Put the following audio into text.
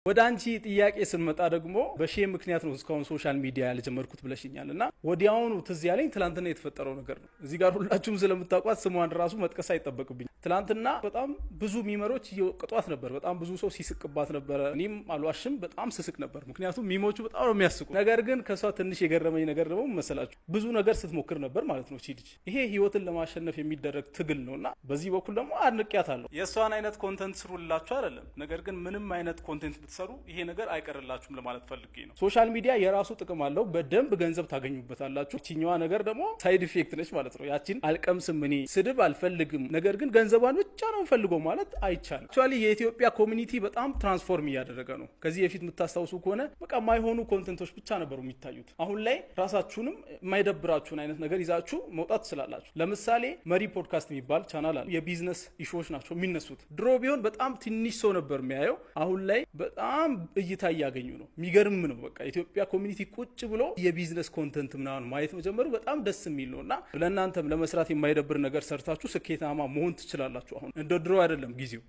ወደ አንቺ ጥያቄ ስንመጣ ደግሞ በሼም ምክንያት ነው እስካሁን ሶሻል ሚዲያ ያልጀመርኩት ብለሽኛልና ወዲያውኑ ትዝ ያለኝ ትላንትና የተፈጠረው ነገር ነው። እዚህ ጋር ሁላችሁም ስለምታውቋት ስሟን ራሱ መጥቀስ አይጠበቅብኝ። ትላንትና በጣም ብዙ ሚመሮች እየወቀጧት ነበር። በጣም ብዙ ሰው ሲስቅባት ነበር። እኔም አልዋሽም በጣም ስስቅ ነበር፣ ምክንያቱም ሚሞቹ በጣም ነው የሚያስቁ። ነገር ግን ከሷ ትንሽ የገረመኝ ነገር ደግሞ መሰላችሁ ብዙ ነገር ስትሞክር ነበር ማለት ነው። እቺ ልጅ ይሄ ህይወትን ለማሸነፍ የሚደረግ ትግል ነውና በዚህ በኩል ደግሞ አድንቄያታለሁ። የሷን አይነት ኮንተንት ስሩላችሁ አይደለም፣ ነገር ግን ምንም አይነት ኮንተንት ሰሩ ይሄ ነገር አይቀርላችሁም ለማለት ፈልጌ ነው። ሶሻል ሚዲያ የራሱ ጥቅም አለው፣ በደንብ ገንዘብ ታገኙበታላችሁ። እቺኛዋ ነገር ደግሞ ሳይድ ኢፌክት ነች ማለት ነው። ያቺን አልቀምስም እኔ ስድብ አልፈልግም፣ ነገር ግን ገንዘቧን ብቻ ነው ፈልገው ማለት አይቻልም። አክቹአሊ የኢትዮጵያ ኮሚኒቲ በጣም ትራንስፎርም እያደረገ ነው። ከዚህ በፊት የምታስታውሱ ከሆነ በቃ የማይሆኑ ኮንተንቶች ብቻ ነበሩ የሚታዩት። አሁን ላይ ራሳችሁንም የማይደብራችሁን አይነት ነገር ይዛችሁ መውጣት ትችላላችሁ። ለምሳሌ መሪ ፖድካስት የሚባል ቻናል አለ። የቢዝነስ ኢሹዎች ናቸው የሚነሱት። ድሮ ቢሆን በጣም ትንሽ ሰው ነበር የሚያየው፣ አሁን ላይ በጣም እይታ እያገኙ ነው። የሚገርም ነው። በቃ ኢትዮጵያ ኮሚኒቲ ቁጭ ብሎ የቢዝነስ ኮንተንት ምናምን ማየት መጀመሩ በጣም ደስ የሚል ነውና ለእናንተም ለመስራት የማይደብር ነገር ሰርታችሁ ስኬታማ መሆን ትችላላችሁ። አሁን እንደ ድሮ አይደለም ጊዜው።